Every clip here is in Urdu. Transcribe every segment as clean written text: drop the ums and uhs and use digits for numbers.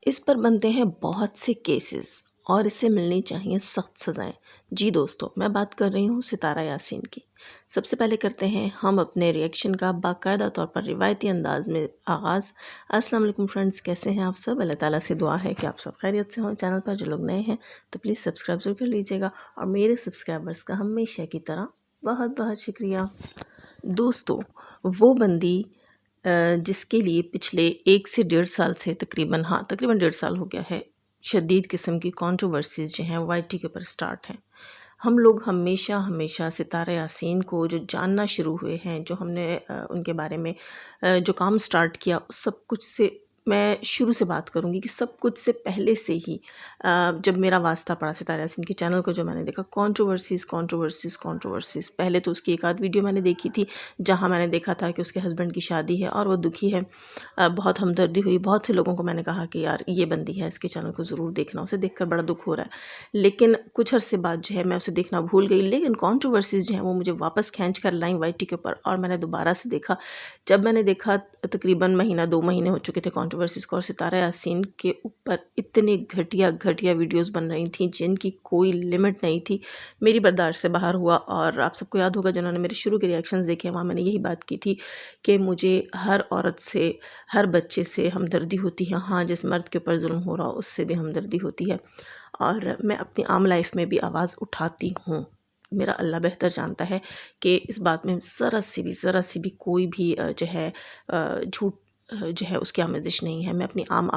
اس پر بنتے ہیں بہت سے کیسز اور اسے ملنی چاہیے سخت سزائیں۔ جی دوستو، میں بات کر رہی ہوں ستارہ یاسین کی۔ سب سے پہلے کرتے ہیں ہم اپنے ریئیکشن کا باقاعدہ طور پر روایتی انداز میں آغاز۔ السلام علیکم فرینڈز، کیسے ہیں آپ سب؟ اللہ تعالیٰ سے دعا ہے کہ آپ سب خیریت سے ہوں۔ چینل پر جو لوگ نئے ہیں تو پلیز سبسکرائب ضرور کر لیجیے گا، اور میرے سبسکرائبرز کا ہمیشہ کی طرح بہت بہت شکریہ۔ دوستو، وہ بندی جس کے لیے پچھلے 1 سے 1.5 سال سے تقریباً 1.5 سال ہو گیا ہے، شدید قسم کی کنٹروورسیز جو ہیں وائی ٹی کے اوپر سٹارٹ ہیں۔ ہم لوگ ہمیشہ ستارہ یاسین کو جو جاننا شروع ہوئے ہیں، جو ہم نے ان کے بارے میں جو کام سٹارٹ کیا، اس سب کچھ سے میں شروع سے بات کروں گی کہ سب کچھ سے پہلے سے ہی جب میرا واسطہ پڑا ستارہ یاسین کے چینل کو، جو میں نے دیکھا کنٹروورسیز، پہلے تو اس کی ایک آدھ ویڈیو میں نے دیکھی تھی جہاں میں نے دیکھا تھا کہ اس کے ہسبینڈ کی شادی ہے اور وہ دکھی ہے۔ بہت ہمدردی ہوئی، بہت سے لوگوں کو میں نے کہا کہ یار یہ بندی ہے، اس کے چینل کو ضرور دیکھنا، اسے دیکھ کر بڑا دکھ ہو رہا ہے۔ لیکن کچھ عرصے بعد جو ہے میں اسے دیکھنا بھول گئی، لیکن کنٹروورسیز جو ہیں وہ مجھے واپس کھینچ کر لائیں وائی ٹی کے اوپر، اور میں نے دوبارہ سے دیکھا۔ جب میں نے دیکھا تقریباً 1-2 مہینے ہو چکے تھے کنٹروورسیز کو، اور ستارہ یاسین کے اوپر اتنے گھٹیا ویڈیوز بن رہی تھیں جن کی کوئی لمٹ نہیں تھی، میری برداشت سے باہر ہوا۔ اور آپ سب کو یاد ہوگا جنہوں نے میرے شروع کے ریئیکشنز دیکھے، وہاں میں نے یہی بات کی تھی کہ مجھے ہر عورت سے، ہر بچے سے ہمدردی ہوتی ہے، ہاں جس مرد کے اوپر ظلم ہو رہا اس سے بھی ہمدردی ہوتی ہے، اور میں اپنی عام لائف میں بھی آواز اٹھاتی ہوں۔ میرا اللہ بہتر جانتا ہے کہ اس بات میں ذرا سی بھی کوئی بھی جو ہے جھوٹ جو ہے اس کی آمیزش نہیں ہے۔ میں اپنی عام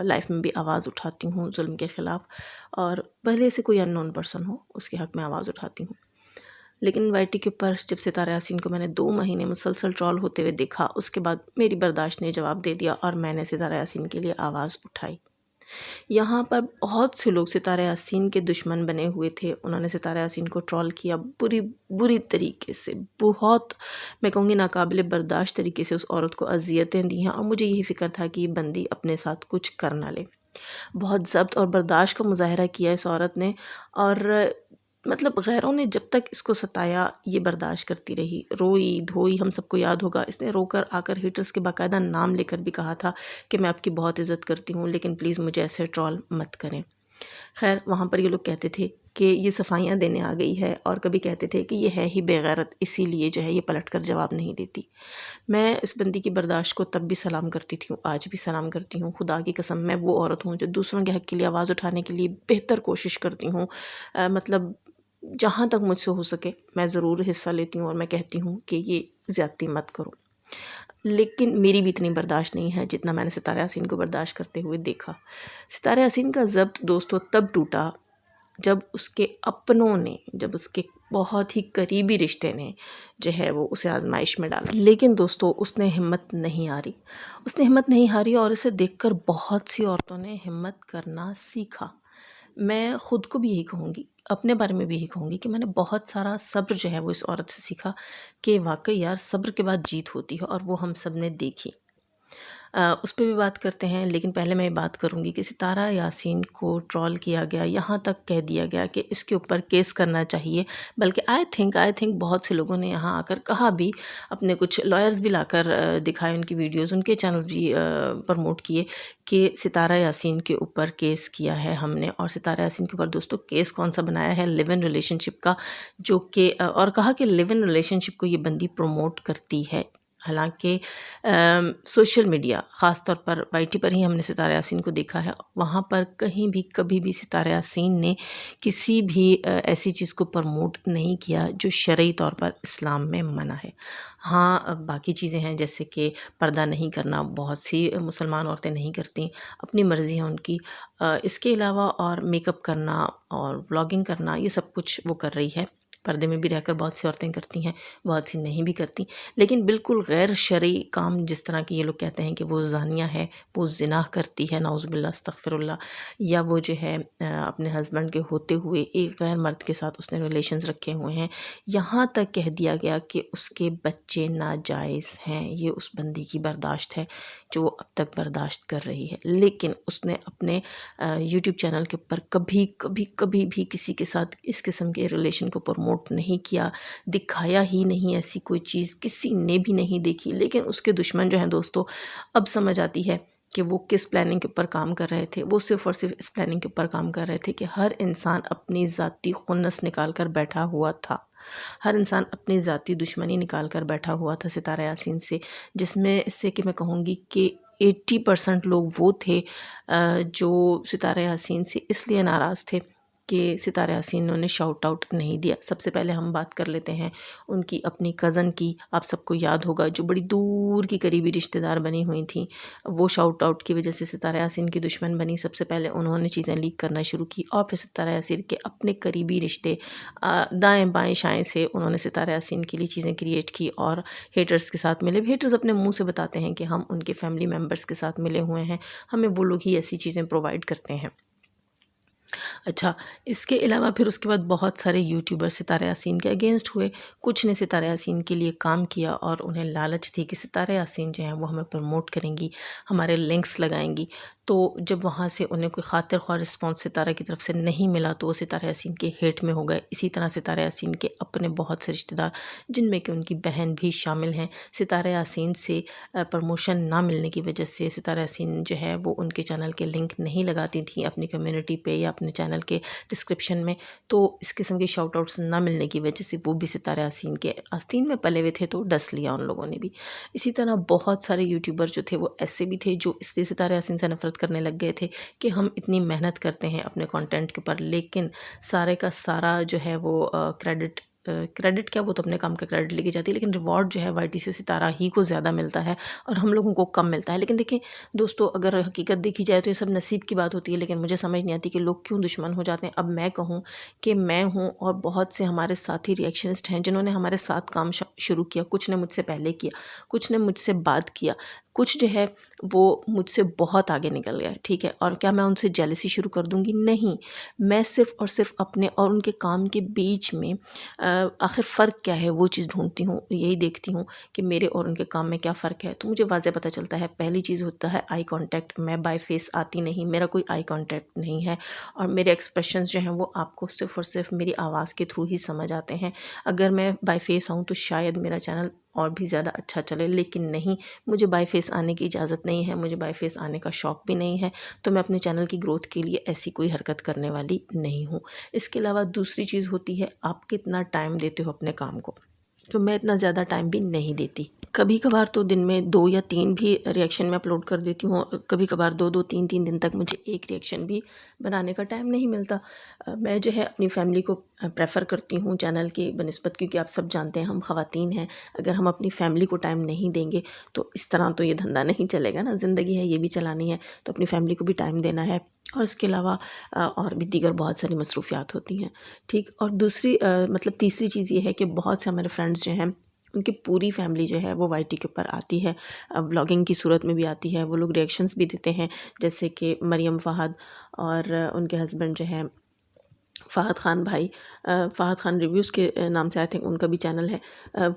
لائف میں بھی آواز اٹھاتی ہوں ظلم کے خلاف، اور پہلے سے کوئی ان نون پرسن ہو اس کے حق میں آواز اٹھاتی ہوں۔ لیکن وائی ٹی کے اوپر جب ستارہ یاسین کو میں نے 2 مہینے مسلسل ٹرول ہوتے ہوئے دیکھا، اس کے بعد میری برداشت نے جواب دے دیا اور میں نے ستارہ یاسین کے لیے آواز اٹھائی۔ یہاں پر بہت سے لوگ ستارہ یاسین کے دشمن بنے ہوئے تھے، انہوں نے ستارہ یاسین کو ٹرول کیا بری طریقے سے، بہت میں کہوں گی ناقابل برداشت طریقے سے اس عورت کو اذیتیں دی ہیں، اور مجھے یہی فکر تھا کہ یہ بندی اپنے ساتھ کچھ کر نہ لے۔ بہت ضبط اور برداشت کا مظاہرہ کیا اس عورت نے، اور مطلب غیروں نے جب تک اس کو ستایا یہ برداشت کرتی رہی، روئی دھوئی۔ ہم سب کو یاد ہوگا اس نے رو کر آ کر ہیٹرز کے باقاعدہ نام لے کر بھی کہا تھا کہ میں آپ کی بہت عزت کرتی ہوں، لیکن پلیز مجھے ایسے ٹرول مت کریں۔ خیر، وہاں پر یہ لوگ کہتے تھے کہ یہ صفائیاں دینے آ گئی ہے، اور کبھی کہتے تھے کہ یہ ہے ہی بے غیرت، اسی لیے جو ہے یہ پلٹ کر جواب نہیں دیتی۔ میں اس بندی کی برداشت کو تب بھی سلام کرتی تھی، آج بھی سلام کرتی ہوں۔ خدا کی قسم میں وہ عورت ہوں جو دوسروں کے حق کے لیے آواز اٹھانے کے لیے بہتر کوشش کرتی ہوں، مطلب جہاں تک مجھ سے ہو سکے میں ضرور حصہ لیتی ہوں، اور میں کہتی ہوں کہ یہ زیادتی مت کرو۔ لیکن میری بھی اتنی برداشت نہیں ہے جتنا میں نے ستارہ یاسین کو برداشت کرتے ہوئے دیکھا۔ ستارہ یاسین کا ضبط دوستو تب ٹوٹا جب اس کے اپنوں نے، جب اس کے بہت ہی قریبی رشتے نے جو ہے وہ اسے آزمائش میں ڈالا۔ لیکن دوستو اس نے ہمت نہیں ہاری، اور اسے دیکھ کر بہت سی عورتوں نے ہمت کرنا سیکھا۔ میں خود کو بھی یہی کہوں گی، اپنے بارے میں بھی یہی کہوں گی کہ میں نے بہت سارا صبر جو ہے وہ اس عورت سے سیکھا، کہ واقعی یار صبر کے بعد جیت ہوتی ہے، اور وہ ہم سب نے دیکھی۔ اس پہ بھی بات کرتے ہیں، لیکن پہلے میں یہ بات کروں گی کہ ستارہ یاسین کو ٹرول کیا گیا، یہاں تک کہہ دیا گیا کہ اس کے اوپر کیس کرنا چاہیے، بلکہ آئی تھنک بہت سے لوگوں نے یہاں آ کر کہا بھی، اپنے کچھ لائرز بھی لا کر دکھائے، ان کی ویڈیوز، ان کے چینلز بھی پروموٹ کیے کہ ستارہ یاسین کے اوپر کیس کیا ہے ہم نے۔ اور ستارہ یاسین کے اوپر دوستو کیس کون سا بنایا ہے؟ لیو ان ریلیشن شپ کا، جو کہ اور کہا کہ لیو ان ریلیشن شپ کو یہ بندی پروموٹ کرتی ہے۔ حالانکہ سوشل میڈیا، خاص طور پر وائی ٹی پر ہی ہم نے ستارہ یاسین کو دیکھا ہے، وہاں پر کہیں بھی کبھی بھی ستارہ یاسین نے کسی بھی ایسی چیز کو پروموٹ نہیں کیا جو شرعی طور پر اسلام میں منع ہے۔ ہاں، باقی چیزیں ہیں جیسے کہ پردہ نہیں کرنا، بہت سی مسلمان عورتیں نہیں کرتی، اپنی مرضی ہے ان کی۔ اس کے علاوہ اور میک اپ کرنا اور ولاگنگ کرنا، یہ سب کچھ وہ کر رہی ہے۔ پردے میں بھی رہ کر بہت سی عورتیں کرتی ہیں، بہت سی نہیں بھی کرتی، لیکن بالکل غیر شرعی کام، جس طرح کی یہ لوگ کہتے ہیں کہ وہ زانیہ ہے، وہ زنا کرتی ہے، نعوذ باللہ استغفر اللہ، یا وہ جو ہے اپنے ہسبینڈ کے ہوتے ہوئے ایک غیر مرد کے ساتھ اس نے ریلیشنز رکھے ہوئے ہیں، یہاں تک کہہ دیا گیا کہ اس کے بچے ناجائز ہیں۔ یہ اس بندی کی برداشت ہے جو وہ اب تک برداشت کر رہی ہے، لیکن اس نے اپنے یوٹیوب چینل کے اوپر کبھی بھی کسی کے ساتھ اس قسم کے ریلیشن کو پروموٹ نہیں کیا، دکھایا ہی نہیں، ایسی کوئی چیز کسی نے بھی نہیں دیکھی۔ لیکن اس کے دشمن جو ہیں دوستو، اب سمجھ آتی ہے کہ وہ کس پلاننگ کے اوپر کام کر رہے تھے. وہ صرف اور صرف اس پلاننگ کے اوپر کام کر رہے تھے کہ ہر انسان اپنی ذاتی خنث نکال کر بیٹھا ہوا تھا. ہر انسان اپنی ذاتی دشمنی نکال کر بیٹھا ہوا تھا ستارہ یاسین سے، جس میں سے کہ میں کہوں گی کہ 80% لوگ وہ تھے جو ستارہ یاسین سے اس لیے ناراض تھے کہ ستارہ یاسین نے انہیں شاؤٹ آؤٹ نہیں دیا. سب سے پہلے ہم بات کر لیتے ہیں ان کی اپنی کزن کی. آپ سب کو یاد ہوگا جو بڑی دور کی قریبی رشتہ دار بنی ہوئی تھیں، وہ شاؤٹ آؤٹ کی وجہ سے ستارہ یاسین کی دشمن بنی. سب سے پہلے انہوں نے چیزیں لیک کرنا شروع کی، اور پھر ستارہ یاسین کے اپنے قریبی رشتے دائیں بائیں شائیں سے انہوں نے ستارہ یاسین کے لیے چیزیں کریٹ کی اور ہیٹرز کے ساتھ ملے. ہیٹرز اپنے منہ سے بتاتے ہیں کہ ہم ان کے فیملی ممبرز کے ساتھ ملے ہوئے ہیں، ہمیں وہ لوگ ہی ایسی چیزیں پرووائڈ کرتے ہیں. اچھا، اس کے علاوہ پھر اس کے بعد بہت سارے یوٹیوبر ستارہ یاسین کے اگینسٹ ہوئے. کچھ نے ستارہ یاسین کے لیے کام کیا اور انہیں لالچ تھی کہ ستارہ یاسین جو ہیں وہ ہمیں پروموٹ کریں گی، ہمارے لنکس لگائیں گی. تو جب وہاں سے انہیں کوئی خاطر خواہ رسپانس ستارہ کی طرف سے نہیں ملا تو وہ ستارہ یاسین کے ہیٹ میں ہو گئے. اسی طرح ستارہ یاسین کے اپنے بہت سے رشتہ دار، جن میں کہ ان کی بہن بھی شامل ہیں، ستارہ یاسین سے پروموشن نہ ملنے کی وجہ سے ستارہ یاسین جو ہے وہ ان کے چینل کے لنک نہیں لگاتی تھیں اپنی کمیونٹی پہ یا اپنے چینل کے ڈسکرپشن میں. تو اس قسم کے شاؤٹ آؤٹس نہ ملنے کی وجہ سے وہ بھی ستارہ یاسین کے آستین میں پلے ہوئے تھے، تو ڈس لیا ان لوگوں نے بھی. اسی طرح بہت سارے یوٹیوبر جو تھے وہ ایسے بھی تھے جو اس لیے ستارہ یاسین سے نفرت کرنے لگ گئے تھے کہ ہم اتنی محنت کرتے ہیں اپنے کانٹینٹ کے اوپر، لیکن سارے کا سارا جو ہے وہ کریڈٹ کیا، وہ تو اپنے کام کا کریڈٹ لے کے جاتی ہے، لیکن ریوارڈ جو ہے وائی ٹی سے ستارہ ہی کو زیادہ ملتا ہے اور ہم لوگوں کو کم ملتا ہے. لیکن دیکھیں دوستو، اگر حقیقت دیکھی جائے تو یہ سب نصیب کی بات ہوتی ہے، لیکن مجھے سمجھ نہیں آتی کہ لوگ کیوں دشمن ہو جاتے ہیں. اب میں کہوں کہ میں ہوں اور بہت سے ہمارے ساتھی ریئیکشنسٹ ہیں جنہوں نے ہمارے ساتھ کام شروع کیا. کچھ نے مجھ سے پہلے کیا، کچھ نے مجھ سے بعد کیا، کچھ جو ہے وہ مجھ سے بہت آگے نکل گیا. ٹھیک ہے، اور کیا میں ان سے جیلسی شروع کر دوں گی؟ نہیں. میں صرف اور صرف اپنے اور ان کے کام کے بیچ میں آخر فرق کیا ہے وہ چیز ڈھونڈتی ہوں، یہی دیکھتی ہوں کہ میرے اور ان کے کام میں کیا فرق ہے. تو مجھے واضح پتہ چلتا ہے. پہلی چیز ہوتا ہے آئی کانٹیکٹ. میں بائی فیس آتی نہیں، میرا کوئی آئی کانٹیکٹ نہیں ہے، اور میرے ایکسپریشنز جو ہیں وہ آپ کو صرف اور صرف میری آواز کے تھرو ہی سمجھ آتے ہیں. اگر میں بائی فیس آؤں تو شاید میرا چینل اور بھی زیادہ اچھا چلے، لیکن نہیں، مجھے بائی فیس آنے کی اجازت نہیں ہے، مجھے بائی فیس آنے کا شوق بھی نہیں ہے. تو میں اپنے چینل کی گروتھ کے لیے ایسی کوئی حرکت کرنے والی نہیں ہوں. اس کے علاوہ دوسری چیز ہوتی ہے آپ کتنا ٹائم دیتے ہو اپنے کام کو. تو میں اتنا زیادہ ٹائم بھی نہیں دیتی. کبھی کبھار تو دن میں 2 یا 3 بھی ریئیکشن میں اپلوڈ کر دیتی ہوں. کبھی کبھار 2 3 دن تک مجھے ایک ریئیکشن بھی بنانے کا ٹائم نہیں ملتا. میں جو ہے اپنی فیملی کو پریفر کرتی ہوں چینل کی بنسبت، کیونکہ آپ سب جانتے ہیں ہم خواتین ہیں، اگر ہم اپنی فیملی کو ٹائم نہیں دیں گے تو اس طرح تو یہ دھندا نہیں چلے گا نا. زندگی ہے، یہ بھی چلانی ہے، تو اپنی فیملی کو بھی ٹائم دینا ہے، اور اس کے علاوہ اور بھی دیگر بہت ساری مصروفیات ہوتی ہیں. ٹھیک. اور دوسری مطلب تیسری چیز یہ ہے کہ بہت سے ہمارے فرینڈس جو ہیں ان کی پوری فیملی جو ہے وہ وائی ٹی کے اوپر آتی ہے، بلاگنگ کی صورت میں بھی آتی ہے. وہ لوگ ریئیکشنز بھی دیتے ہیں، جیسے کہ مریم فہد اور ان کے ہسبینڈ جو ہیں فہد خان بھائی، فہد خان ریویوز کے نام سے آئی تھنک ان کا بھی چینل ہے.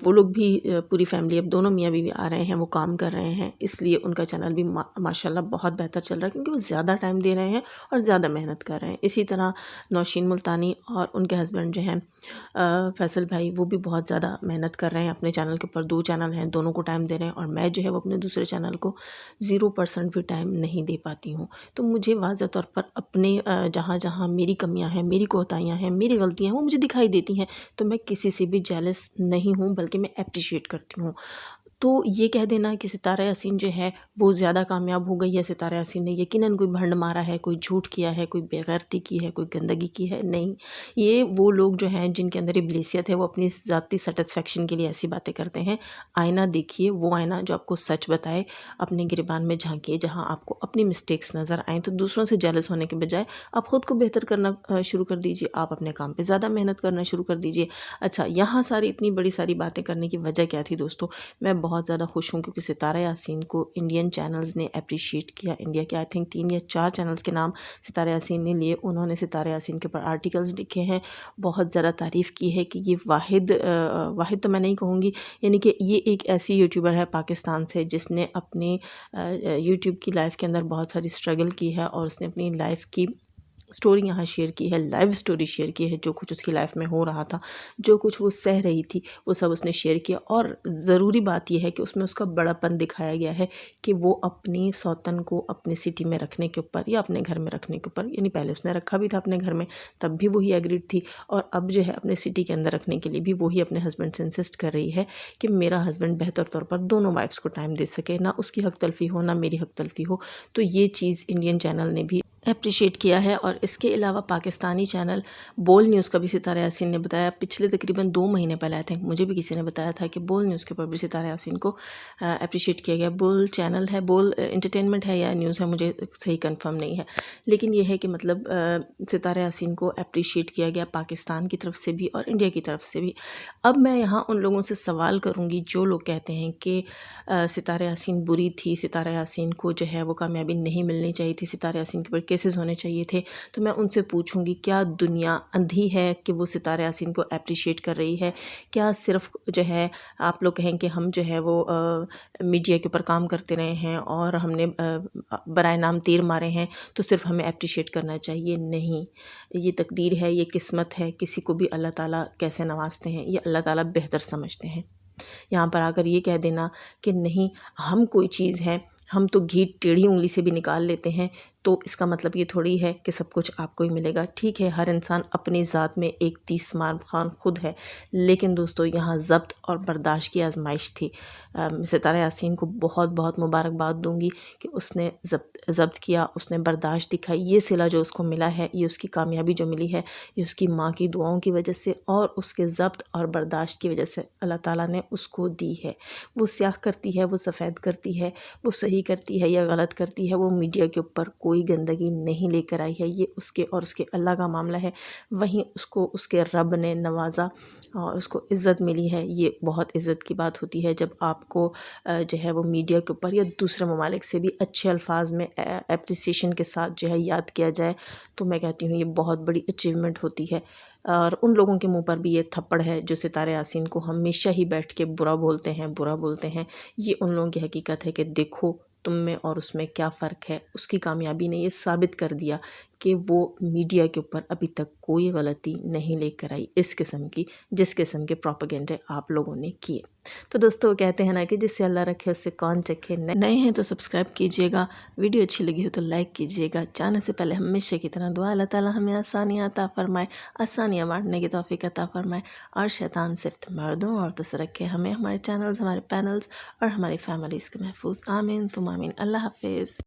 وہ لوگ بھی پوری فیملی، اب دونوں میاں بیوی آ رہے ہیں، وہ کام کر رہے ہیں، اس لیے ان کا چینل بھی ماشاءاللہ بہت بہتر چل رہا ہے، کیونکہ وہ زیادہ ٹائم دے رہے ہیں اور زیادہ محنت کر رہے ہیں. اسی طرح نوشین ملتانی اور ان کے ہسبینڈ جو ہیں فیصل بھائی، وہ بھی بہت زیادہ محنت کر رہے ہیں اپنے چینل کے اوپر. 2 چینل ہیں، دونوں کو ٹائم دے رہے ہیں، اور میں جو ہے وہ اپنے دوسرے چینل کو 0% بھی ٹائم نہیں دے پاتی ہوں. تو مجھے واضح طور پر اپنے جہاں جہاں میری کمیاں ہیں، میری کوتاہیاں ہیں، میری غلطیاں ہیں، وہ مجھے دکھائی دیتی ہیں. تو میں کسی سے بھی جیلس نہیں ہوں، بلکہ میں اپریشیٹ کرتی ہوں. تو یہ کہہ دینا کہ ستارہ یاسین جو ہے وہ زیادہ کامیاب ہو گئی ہے، ستارہ یاسین نے یقیناً کوئی بھنڈ مارا ہے، کوئی جھوٹ کیا ہے، کوئی بے غیرتی کی ہے، کوئی گندگی کی ہے، نہیں. یہ وہ لوگ جو ہیں جن کے اندر ابلیسیت ہے، وہ اپنی ذاتی سیٹسفیکشن کے لیے ایسی باتیں کرتے ہیں. آئینہ دیکھیے، وہ آئینہ جو آپ کو سچ بتائے. اپنے گریبان میں جھانکیے، جہاں آپ کو اپنی مسٹیکس نظر آئیں تو دوسروں سے جیلس ہونے کے بجائے آپ خود کو بہتر کرنا شروع کر دیجیے. آپ اپنے کام پہ زیادہ محنت کرنا شروع کر دیجیے. اچھا، یہاں ساری اتنی بڑی ساری باتیں کرنے کی وجہ کیا تھی دوستو؟ میں بہت زیادہ خوش ہوں کیونکہ ستارہ یاسین کو انڈین چینلز نے اپریشیٹ کیا. انڈیا کے آئی تھنک 3 یا 4 چینلز کے نام ستارہ یاسین نے لیے. انہوں نے ستارہ یاسین کے اوپر آرٹیکلز لکھے ہیں، بہت زیادہ تعریف کی ہے کہ یہ واحد تو میں نہیں کہوں گی، یعنی کہ یہ ایک ایسی یوٹیوبر ہے پاکستان سے جس نے اپنے یوٹیوب کی لائف کے اندر بہت ساری اسٹرگل کی ہے، اور اس نے اپنی لائف کی اسٹوری یہاں شیئر کی ہے، لائیو اسٹوری شیئر کی ہے، جو کچھ اس کی لائف میں ہو رہا تھا، جو کچھ وہ سہ رہی تھی، وہ سب اس نے شیئر کیا. اور ضروری بات یہ ہے کہ اس میں اس کا بڑا پن دکھایا گیا ہے کہ وہ اپنی سوتن کو اپنی سٹی میں رکھنے کے اوپر یا اپنے گھر میں رکھنے کے اوپر، یعنی پہلے اس نے رکھا بھی تھا اپنے گھر میں، تب بھی وہی ایگریڈ تھی، اور اب جو ہے اپنے سٹی کے اندر رکھنے کے لیے بھی وہی اپنے ہسبینڈ سے انسسٹ کر رہی ہے کہ میرا ہسبینڈ بہتر طور پر دونوں وائفس کو ٹائم دے سکے، نہ اس کی حق تلفی ہو نہ میری حق تلفی ہو. تو یہ چیز انڈین چینل نے بھی اپریشیٹ کیا ہے. اور اس کے علاوہ پاکستانی چینل بول نیوز کا بھی ستارہ یاسین نے بتایا، پچھلے تقریباً 2 مہینے پہلے آئی تھنک مجھے بھی کسی نے بتایا تھا کہ بول نیوز کے اوپر بھی ستارہ یاسین کو اپریشیٹ کیا گیا. بول چینل ہے، بول انٹرٹینمنٹ ہے یا نیوز ہے، مجھے صحیح کنفرم نہیں ہے، لیکن یہ ہے کہ مطلب ستارہ یاسین کو اپریشیٹ کیا گیا پاکستان کی طرف سے بھی اور انڈیا کی طرف سے بھی. اب میں یہاں ان لوگوں سے سوال کروں گی جو لوگ کہتے ہیں کہ ستارہ یاسین بری تھی، ستارہ یاسین کو جو ہے وہ کامیابی نہیں ملنی چاہیے تھی، ستارہ یاسین کے اوپر کیسز ہونے چاہیے تھے. تو میں ان سے پوچھوں گی کیا دنیا اندھی ہے کہ وہ ستارہ یاسین کو اپریشیٹ کر رہی ہے؟ کیا صرف جو ہے آپ لوگ کہیں کہ ہم جو ہے وہ میڈیا کے اوپر کام کرتے رہے ہیں اور ہم نے برائے نام تیر مارے ہیں تو صرف ہمیں اپریشیٹ کرنا چاہیے؟ نہیں، یہ تقدیر ہے، یہ قسمت ہے. کسی کو بھی اللہ تعالیٰ کیسے نوازتے ہیں یہ اللہ تعالیٰ بہتر سمجھتے ہیں. یہاں پر آ کر یہ کہہ دینا کہ نہیں ہم کوئی چیز ہے، ہم تو گھی ٹیڑھی انگلی سے بھی نکال لیتے ہیں، تو اس کا مطلب یہ تھوڑی ہے کہ سب کچھ آپ کو ہی ملے گا. ٹھیک ہے، ہر انسان اپنی ذات میں ایک 30 مار خان خود ہے، لیکن دوستو یہاں ضبط اور برداشت کی آزمائش تھی. ستارہ یاسین کو بہت بہت مبارکباد دوں گی کہ اس نے ضبط کیا، اس نے برداشت دکھائی. یہ صلہ جو اس کو ملا ہے، یہ اس کی کامیابی جو ملی ہے، یہ اس کی ماں کی دعاؤں کی وجہ سے اور اس کے ضبط اور برداشت کی وجہ سے اللہ تعالیٰ نے اس کو دی ہے. وہ سیاہ کرتی ہے، وہ سفید کرتی ہے، وہ صحیح کرتی ہے یا غلط کرتی ہے، وہ میڈیا کے اوپر کوئی گندگی نہیں لے کر آئی ہے. یہ اس کے اور اس کے اللہ کا معاملہ ہے. وہیں اس کو اس کے رب نے نوازا اور اس کو عزت ملی ہے. یہ بہت عزت کی بات ہوتی ہے جب آپ کو جو ہے وہ میڈیا کے اوپر یا دوسرے ممالک سے بھی اچھے الفاظ میں اپریسیشن کے ساتھ جو ہے یاد کیا جائے، تو میں کہتی ہوں یہ بہت بڑی اچیومنٹ ہوتی ہے. اور ان لوگوں کے منہ پر بھی یہ تھپڑ ہے جو ستارہ یاسین کو ہمیشہ ہی بیٹھ کے برا بولتے ہیں برا بولتے ہیں. یہ ان لوگوں کی حقیقت ہے کہ دیکھو تم میں اور اس میں کیا فرق ہے. اس کی کامیابی نے یہ ثابت کر دیا کہ وہ میڈیا کے اوپر ابھی تک کوئی غلطی نہیں لے کر آئی اس قسم کی جس قسم کے پروپیگنڈے آپ لوگوں نے کیے. تو دوستو کہتے ہیں نا کہ جس سے اللہ رکھے اس سے کون چکھے. نئے ہیں تو سبسکرائب کیجئے گا، ویڈیو اچھی لگی ہو تو لائک کیجئے گا. جانے سے پہلے ہمیشہ کی طرح دعا اللہ تعالیٰ ہمیں آسانیاں عطا فرمائے، آسانیاں بانٹنے کی توفیق عطا فرمائے، اور شیطان صرف مردوں عورتوں سے رکھے. ہمیں، ہمارے چینلز، ہمارے پینلز اور ہماری فیملیز کے محفوظ. آمین ثم آمین. اللہ حافظ.